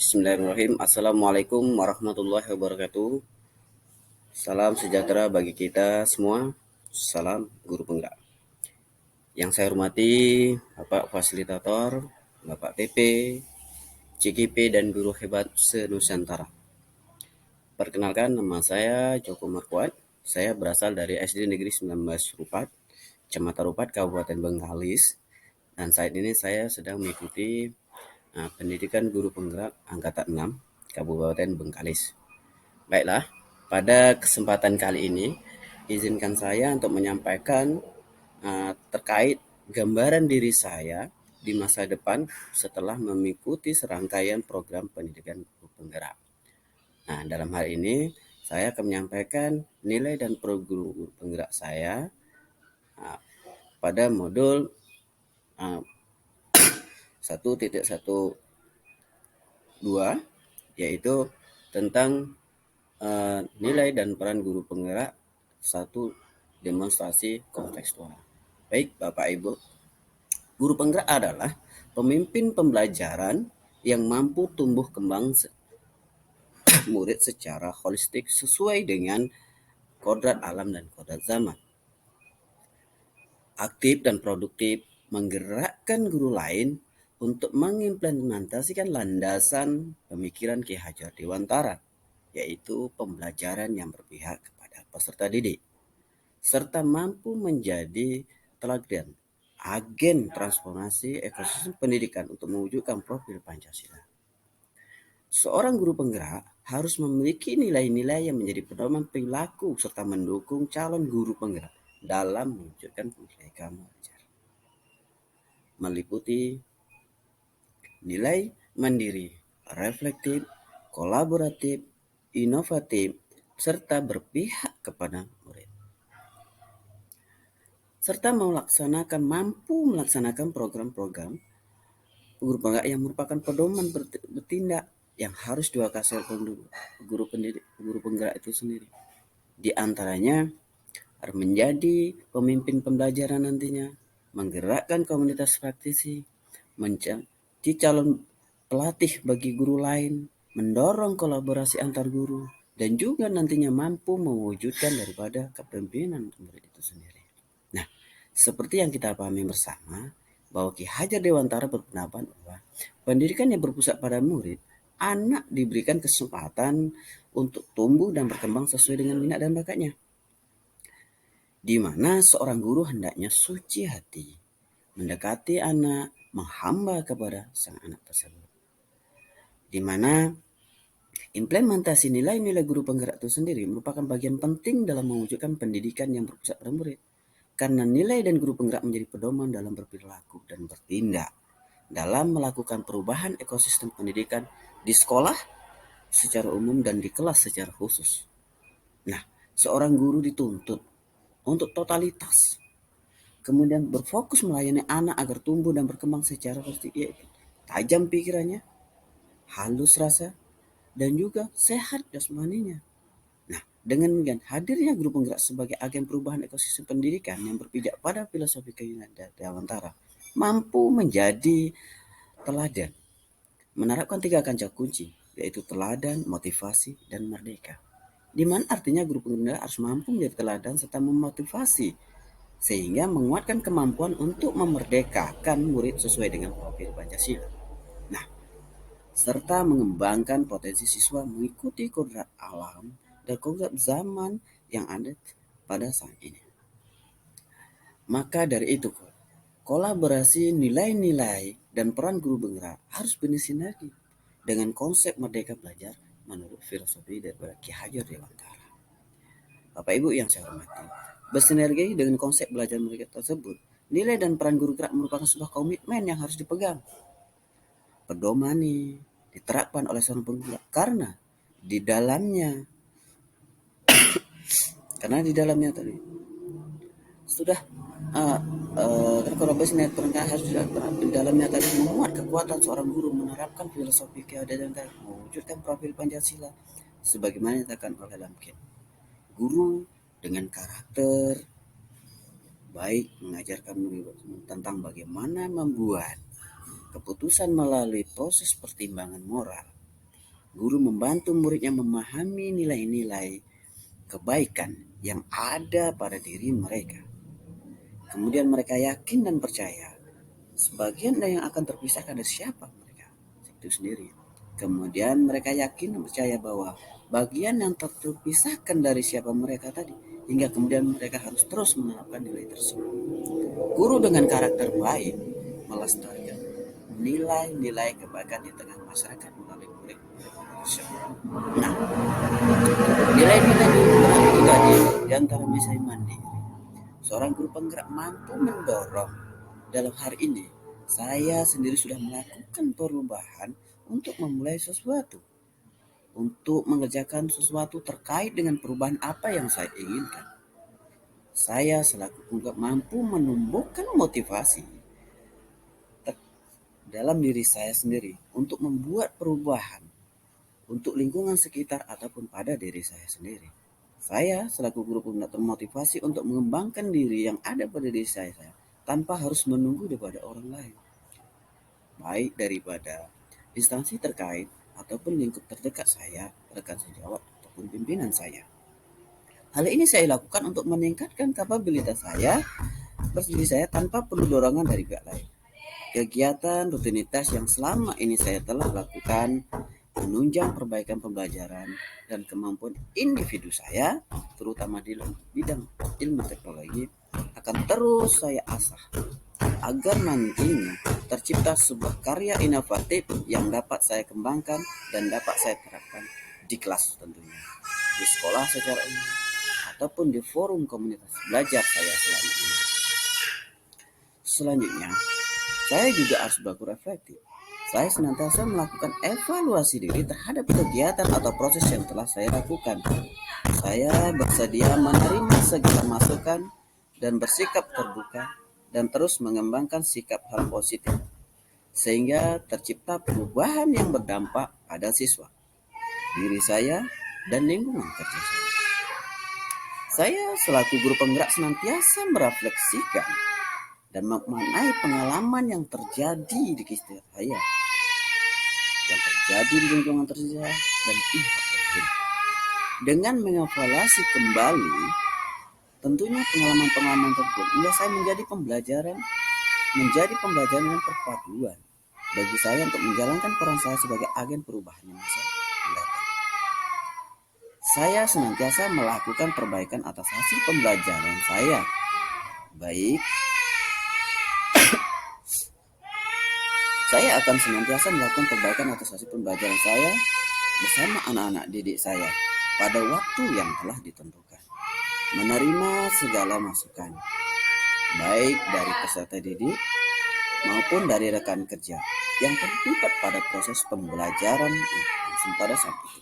Bismillahirrahmanirrahim. Assalamualaikum warahmatullahi wabarakatuh. Salam sejahtera bagi kita semua. Salam guru penggerak. Yang saya hormati Bapak Fasilitator, Bapak PP, CGP, dan guru hebat se-Nusantara. Perkenalkan, nama saya Joko Markuat. Saya berasal dari SD Negeri 19 Rupat, Kecamatan Rupat, Kabupaten Bengkalis. Dan saat ini saya sedang mengikuti pendidikan guru penggerak angkatan 6 Kabupaten Bengkalis. Baiklah, pada kesempatan kali ini izinkan saya untuk menyampaikan terkait gambaran diri saya di masa depan setelah mengikuti serangkaian program pendidikan guru penggerak. Nah, dalam hal ini saya akan menyampaikan nilai dan program guru penggerak saya pada modul 1.12, yaitu tentang nilai dan peran guru penggerak, satu demonstrasi kontekstual. Baik Bapak Ibu, guru penggerak adalah pemimpin pembelajaran yang mampu tumbuh kembang murid secara holistik sesuai dengan kodrat alam dan kodrat zaman. Aktif dan produktif, menggerakkan guru lain untuk mengimplementasikan landasan pemikiran Ki Hajar Dewantara, yaitu pembelajaran yang berpihak kepada peserta didik, serta mampu menjadi teladan agen transformasi ekosistem pendidikan untuk mewujudkan profil Pancasila. Seorang guru penggerak harus memiliki nilai-nilai yang menjadi pedoman perilaku serta mendukung calon guru penggerak dalam mewujudkan Merdeka Belajar. Meliputi nilai mandiri, reflektif, kolaboratif, inovatif, serta berpihak kepada murid. Serta mampu melaksanakan program-program guru penggerak yang merupakan pedoman bertindak yang harus diwakilkan guru penggerak itu sendiri. Di antaranya harus menjadi pemimpin pembelajaran nantinya, menggerakkan komunitas praktisi, menjadi calon pelatih bagi guru lain, mendorong kolaborasi antar guru, dan juga nantinya mampu mewujudkan daripada kepemimpinan murid itu sendiri. Nah, seperti yang kita pahami bersama, bahwa Ki Hajar Dewantara berpendapat bahwa pendidikan yang berpusat pada murid, anak diberikan kesempatan untuk tumbuh dan berkembang sesuai dengan minat dan bakatnya, di mana seorang guru hendaknya suci hati, mendekati anak, menghamba kepada sang anak tersebut, di mana implementasi nilai-nilai guru penggerak itu sendiri merupakan bagian penting dalam mewujudkan pendidikan yang berpusat pada murid. Karena nilai dan guru penggerak menjadi pedoman dalam berperilaku dan bertindak dalam melakukan perubahan ekosistem pendidikan di sekolah secara umum dan di kelas secara khusus. Nah, seorang guru dituntut untuk totalitas, kemudian berfokus melayani anak agar tumbuh dan berkembang secara positif, yaitu tajam pikirannya, halus rasa, dan juga sehat jasmaninya. Nah, dengan hadirnya guru penggerak sebagai agen perubahan ekosistem pendidikan yang berpijak pada filosofi Ki Hajar Dewantara, mampu menjadi teladan, menerapkan 3 kancah kunci, yaitu teladan, motivasi, dan merdeka. Di mana artinya guru penggerak harus mampu menjadi teladan serta memotivasi, sehingga menguatkan kemampuan untuk memerdekakan murid sesuai dengan profil Pancasila. Nah, serta mengembangkan potensi siswa mengikuti kodrat alam dan kodrat zaman yang ada pada saat ini. Maka dari itu, kolaborasi nilai-nilai dan peran guru penggerak harus bersinergi dengan konsep merdeka belajar menurut filosofi daripada Ki Hajar Dewantara. Bapak Ibu yang saya hormati, bersinergi dengan konsep belajar mereka tersebut, nilai dan peran guru gerak merupakan sebuah komitmen yang harus dipegang, pedoman diterapkan oleh seorang penggerak, karena di dalamnya tadi sudah korporasi perangkat harus di dalamnya tadi memuat kekuatan seorang guru menerapkan filosofi Ki Hajar Dewantara, mewujudkan profil Pancasila sebagaimana dikatakan oleh Lamkin. Guru dengan karakter baik mengajarkan tentang bagaimana membuat keputusan melalui proses pertimbangan moral, Guru membantu muridnya memahami nilai-nilai kebaikan yang ada pada diri mereka. Kemudian mereka yakin dan percaya sebagian yang akan terpisahkan dari siapa mereka itu sendiri. Kemudian mereka yakin dan percaya bahwa bagian yang terpisahkan dari siapa mereka tadi, hingga kemudian mereka harus terus menerapkan nilai tersebut. Guru dengan karakter baik melestarikan nilai-nilai kebaikan di tengah masyarakat melalui murid tersebut. Nah, nilai-nilai itu tadi di antara misalnya mandiri. Seorang guru penggerak mampu mendorong. Dalam hari ini, saya sendiri sudah melakukan perubahan untuk memulai sesuatu, untuk mengerjakan sesuatu terkait dengan perubahan apa yang saya inginkan. Saya selaku penggerak mampu menumbuhkan motivasi dalam diri saya sendiri untuk membuat perubahan untuk lingkungan sekitar ataupun pada diri saya sendiri. Saya selaku guru penggerak termotivasi untuk mengembangkan diri yang ada pada diri saya tanpa harus menunggu daripada orang lain, baik daripada instansi terkait ataupun lingkup terdekat saya, rekan sejawat ataupun pimpinan saya. Hal ini saya lakukan untuk meningkatkan kapabilitas saya berdiri saya tanpa perlu dorongan dari pihak lain. Kegiatan rutinitas yang selama ini saya telah lakukan menunjang perbaikan pembelajaran dan kemampuan individu saya, terutama di bidang ilmu teknologi, akan terus saya asah agar nantinya tercipta sebuah karya inovatif yang dapat saya kembangkan dan dapat saya terapkan di kelas tentunya, di sekolah secara umum, ataupun di forum komunitas belajar saya selama ini. Selanjutnya, saya juga harus berlaku reflektif. Saya senantiasa melakukan evaluasi diri terhadap kegiatan atau proses yang telah saya lakukan. Saya bersedia menerima segala masukan dan bersikap terbuka dan terus mengembangkan sikap hal positif sehingga tercipta perubahan yang berdampak pada siswa, diri saya, dan lingkungan kerja saya. Saya selaku guru penggerak senantiasa merefleksikan dan memaknai pengalaman yang terjadi di sekitar saya, yang terjadi di lingkungan kerja dan pihak lain. Dengan mengevaluasi kembali, tentunya pengalaman-pengalaman tersebut hingga saya menjadi pembelajaran yang perpaduan bagi saya untuk menjalankan peran saya sebagai agen perubahan yang masa mendatang. Saya senantiasa melakukan perbaikan atas hasil pembelajaran saya, baik saya akan senantiasa melakukan perbaikan atas hasil pembelajaran saya bersama anak-anak didik saya pada waktu yang telah ditentukan. Menerima segala masukan, baik dari peserta didik maupun dari rekan kerja yang terlibat pada proses pembelajaran langsung pada saat itu.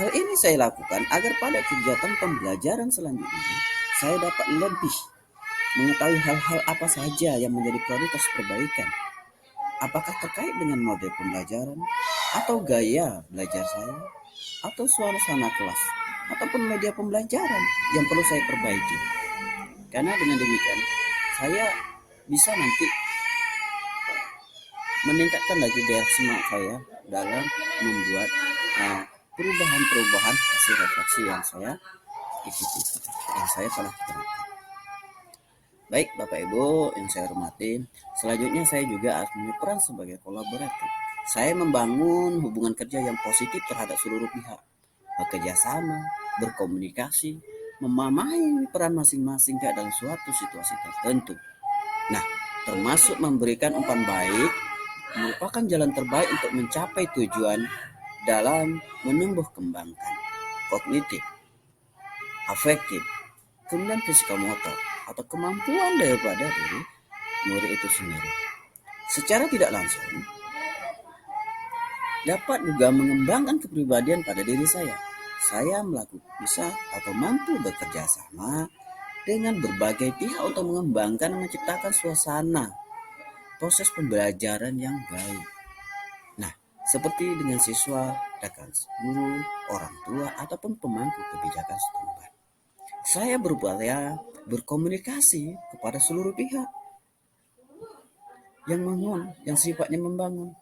Hal ini saya lakukan agar pada kegiatan pembelajaran selanjutnya saya dapat lebih mengetahui hal-hal apa saja yang menjadi prioritas perbaikan. Apakah terkait dengan model pembelajaran, atau gaya belajar saya, atau suasana kelas, ataupun media pembelajaran yang perlu saya perbaiki. Karena dengan demikian, saya bisa nanti meningkatkan lagi daya semangat saya dalam membuat perubahan-perubahan hasil refleksi yang saya ikuti, yang saya telah terapkan. Baik Bapak Ibu yang saya hormati, selanjutnya saya juga harus berperan sebagai kolaborator. Saya membangun hubungan kerja yang positif terhadap seluruh pihak, bekerja sama, berkomunikasi, memahami peran masing-masing pihak dalam suatu situasi tertentu. Nah, termasuk memberikan umpan baik merupakan jalan terbaik untuk mencapai tujuan dalam menumbuh kembangkan kognitif, afektif, kemudian psikomotor atau kemampuan daripada diri murid itu sendiri. Secara tidak langsung dapat juga mengembangkan kepribadian pada diri saya. Saya bisa atau mampu bekerja sama dengan berbagai pihak untuk mengembangkan dan menciptakan suasana proses pembelajaran yang baik. Nah, seperti dengan siswa, rekan guru, orang tua, ataupun pemangku kebijakan setempat. Saya berupaya berkomunikasi kepada seluruh pihak yang sifatnya membangun.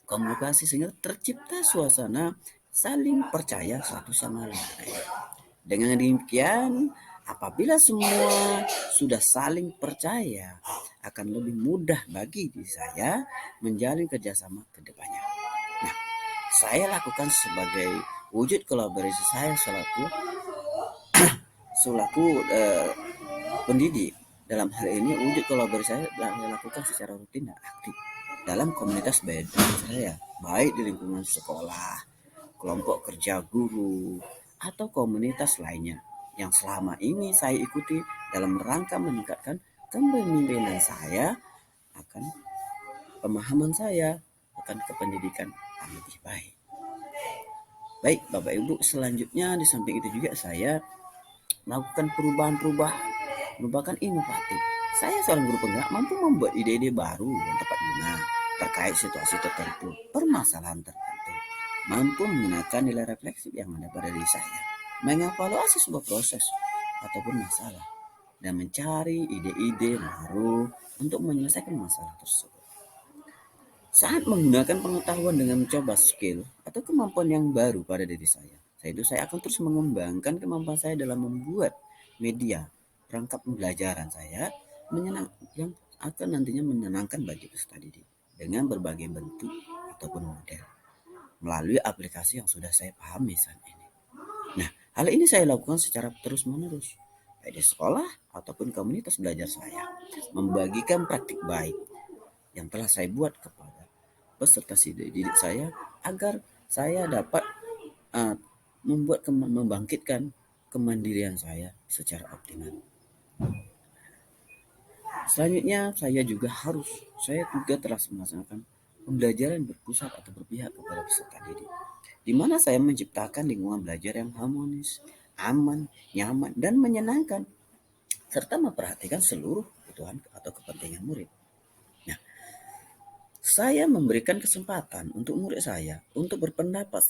komunikasi sehingga tercipta suasana saling percaya satu sama lain. Dengan demikian, apabila semua sudah saling percaya, akan lebih mudah bagi diri saya menjalin kerjasama ke depannya. Nah, saya lakukan sebagai wujud kolaborasi saya selaku pendidik. Dalam hal ini wujud kolaborasi saya lakukan secara rutin dan aktif dalam komunitas beda saya, baik di lingkungan sekolah, kelompok kerja guru, atau komunitas lainnya yang selama ini saya ikuti dalam rangka meningkatkan kepemimpinan saya akan pemahaman saya akan kependidikan yang lebih baik. Baik, Bapak Ibu, selanjutnya di samping itu juga saya melakukan perubahan-perubahan, merupakan inovatif. Saya seorang guru penggerak mampu membuat ide-ide baru yang tepat guna terkait situasi tertentu, permasalahan tertentu, mampu menggunakan nilai refleksif yang ada pada diri saya, mengevaluasi sebuah proses ataupun masalah, dan mencari ide-ide baru untuk menyelesaikan masalah tersebut. Saat menggunakan pengetahuan dengan mencoba skill atau kemampuan yang baru pada diri saya akan terus mengembangkan kemampuan saya dalam membuat media perangkat pembelajaran saya yang akan nantinya menyenangkan bagi peserta didik dengan berbagai bentuk ataupun model melalui aplikasi yang sudah saya pahami saat ini. Nah, hal ini saya lakukan secara terus-menerus, baik di sekolah ataupun komunitas belajar saya, membagikan praktik baik yang telah saya buat kepada peserta didik saya agar saya dapat uh, membangkitkan kemandirian saya secara optimal. Selanjutnya saya juga telah melaksanakan pembelajaran berpusat atau berpihak kepada peserta didik, di mana saya menciptakan lingkungan belajar yang harmonis, aman, nyaman, dan menyenangkan, serta memperhatikan seluruh kebutuhan atau kepentingan murid. Nah, saya memberikan kesempatan untuk murid saya untuk berpendapat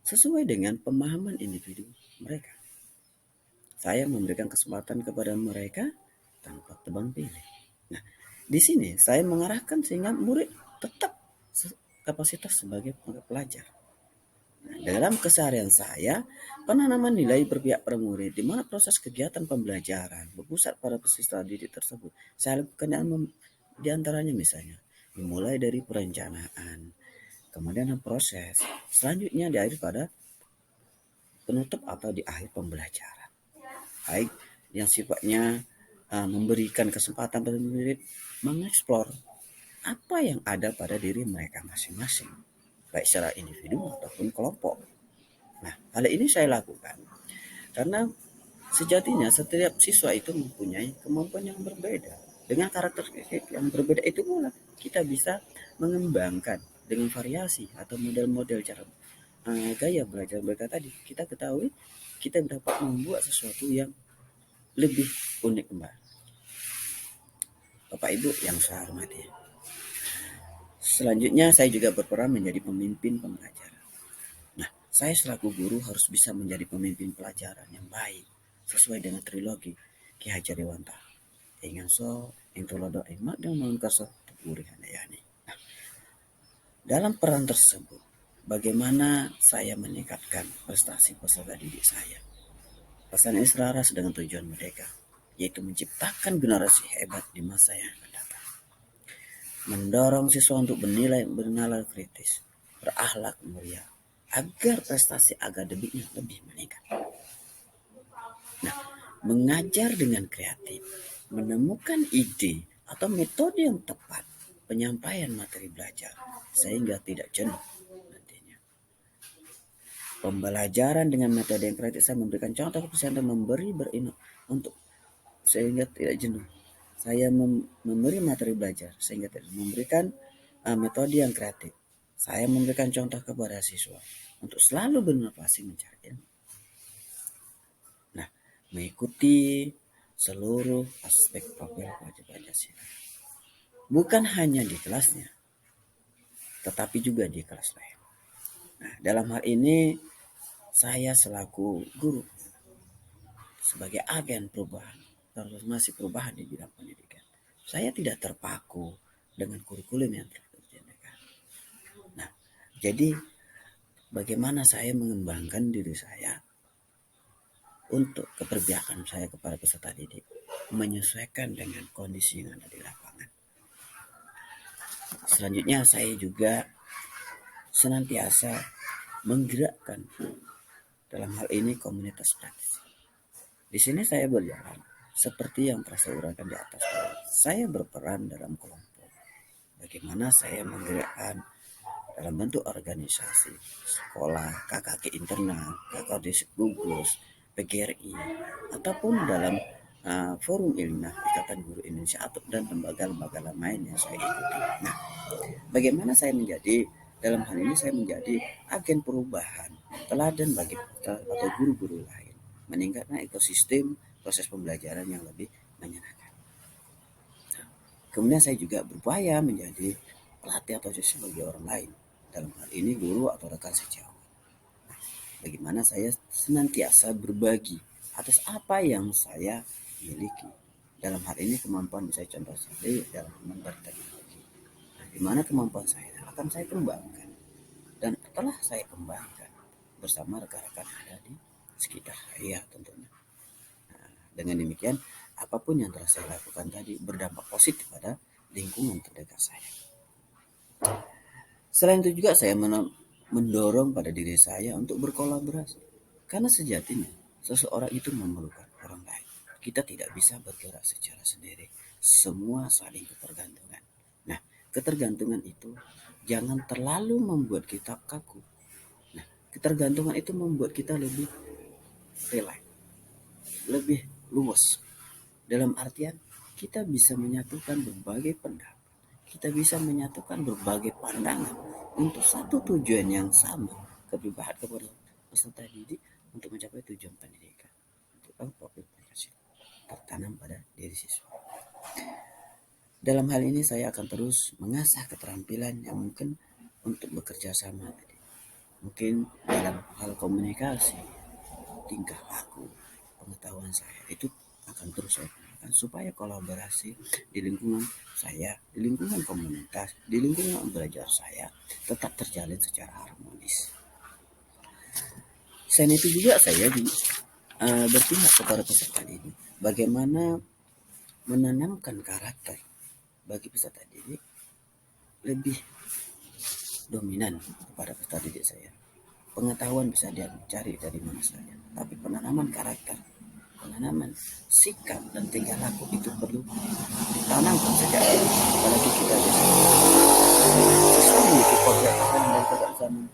sesuai dengan pemahaman individu mereka. Saya memberikan kesempatan kepada mereka tanpa tebang pilih. Nah, di sini saya mengarahkan sehingga murid tetap kapasitas sebagai pelajar. Nah, dalam keseharian saya, penanaman nilai berpihak pada murid, di mana proses kegiatan pembelajaran berpusat pada peserta didik tersebut, saya lakukan di antaranya misalnya, dimulai dari perencanaan, kemudian proses, selanjutnya diakhiri pada penutup atau di akhir pembelajaran. Baik yang sifatnya memberikan kesempatan pada murid mengeksplor apa yang ada pada diri mereka masing-masing, baik secara individu ataupun kelompok. Nah, hal ini saya lakukan karena sejatinya setiap siswa itu mempunyai kemampuan yang berbeda. Dengan karakteristik yang berbeda itu pula kita bisa mengembangkan dengan variasi atau model-model cara gaya belajar mereka tadi. Kita ketahui kita dapat membuat sesuatu yang lebih unik kembali. Bapak Ibu yang saya hormati. Selanjutnya saya juga berperan menjadi pemimpin pembelajaran. Nah, saya selaku guru harus bisa menjadi pemimpin pelajaran yang baik sesuai dengan trilogi Ki Hajar Dewantara. Ingat so, intolodo emak dan mengkaso tepuri handayani. Nah, dalam peran tersebut, bagaimana saya meningkatkan prestasi peserta didik saya? Pesan ini selaras dengan tujuan merdeka, yaitu menciptakan generasi hebat di masa yang akan datang. Mendorong siswa untuk bernalar kritis, berakhlak mulia, agar prestasi akademiknya lebih meningkat. Nah, mengajar dengan kreatif, menemukan ide atau metode yang tepat penyampaian materi belajar sehingga tidak jenuh nantinya. Pembelajaran dengan metode yang kreatif, saya memberikan contoh kepada memberi untuk sehingga tidak jenuh. Saya memberi materi belajar sehingga tidak memberikan metode yang kreatif. Saya memberikan contoh kepada siswa untuk selalu berinovasi mencari ilmu. Nah, mengikuti seluruh aspek profil wajib Pancasila. Bukan hanya di kelasnya, tetapi juga di kelas lain. Nah, dalam hal ini saya selaku guru sebagai agen perubahan, transformasi perubahan di bidang pendidikan. Saya tidak terpaku dengan kurikulum yang telah dijalankan. Nah, Jadi bagaimana saya mengembangkan diri saya untuk keberpihakan saya kepada peserta didik, menyesuaikan dengan kondisi yang ada di lapangan. Selanjutnya saya juga senantiasa menggerakkan dalam hal ini komunitas praktisi. Di sini saya berjalan seperti yang telah saya uraikan di atas. Saya berperan dalam kelompok. Bagaimana saya menggerakkan dalam bentuk organisasi, sekolah, KKK internal, KKD gugus, PGRI, ataupun dalam forum ilmiah Ikatan Guru Indonesia atau dan lembaga-lembaga lain yang saya ikuti. Nah, bagaimana saya menjadi dalam hal ini saya menjadi agen perubahan, teladan bagi kita atau guru-guru lain, meningkatkan ekosistem proses pembelajaran yang lebih menyenangkan. Kemudian saya juga berupaya menjadi pelatih atau justru bagi orang lain. Dalam hal ini guru atau rekan sejawat. Bagaimana saya senantiasa berbagi atas apa yang saya miliki. Dalam hal ini kemampuan saya contoh sekali dalam membangun teknologi. Nah, di mana kemampuan saya akan saya kembangkan. Dan telah saya kembangkan bersama rekan-rekan ada di sekitar saya tentunya. Nah, dengan demikian apapun yang telah saya lakukan tadi berdampak positif pada lingkungan terdekat saya. Selain itu juga saya mendorong pada diri saya untuk berkolaborasi. Karena sejatinya seseorang itu memerlukan orang lain. Kita tidak bisa bergerak secara sendiri. Semua saling ketergantungan. Nah, ketergantungan itu jangan terlalu membuat kita kaku. Nah, ketergantungan itu membuat kita lebih relax, lebih luas. Dalam artian kita bisa menyatukan berbagai pendapat. Kita bisa menyatukan berbagai pandangan untuk satu tujuan yang sama, keberpihakan kepada peserta didik untuk mencapai tujuan pendidikan. Untuk profil Pancasila tertanam pada diri siswa. Dalam hal ini saya akan terus mengasah keterampilan yang mungkin untuk bekerja sama tadi. Mungkin dalam hal komunikasi, tingkah laku, pengetahuan saya itu akan terus saya gunakan supaya kolaborasi di lingkungan saya, di lingkungan komunitas, di lingkungan belajar saya tetap terjalin secara harmonis. Selain itu juga saya berpihak kepada peserta didik bagaimana menanamkan karakter bagi peserta didik lebih dominan kepada peserta didik saya. Pengetahuan bisa dia cari dari mana saja, tapi penanaman karakter, penanaman sikap dan tingkah laku itu perlu ditanamkan sejak dini. Apalagi kita siswa memiliki kodrat dan mereka zaman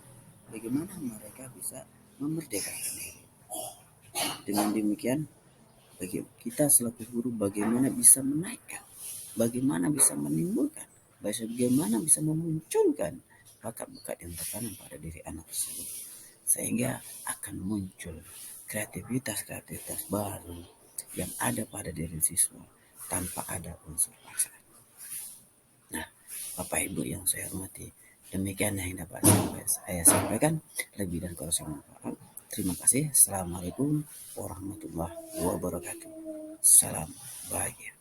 bagaimana mereka bisa memerdekakan diri. Dengan demikian bagi kita selaku guru bagaimana bisa menaikkan, bagaimana bisa menimbulkan, bagaimana bisa memunculkan bakat-bakat yang tertanam pada diri anak tersebut sehingga akan muncul kreativitas baru yang ada pada diri siswa tanpa ada unsur paksaan. Nah, Bapak Ibu yang saya hormati, demikian yang dapat saya sampaikan. Lebih dan kurang saya mohon maaf. Terima kasih. Assalamualaikum warahmatullahi wabarakatuh. Salam bahagia.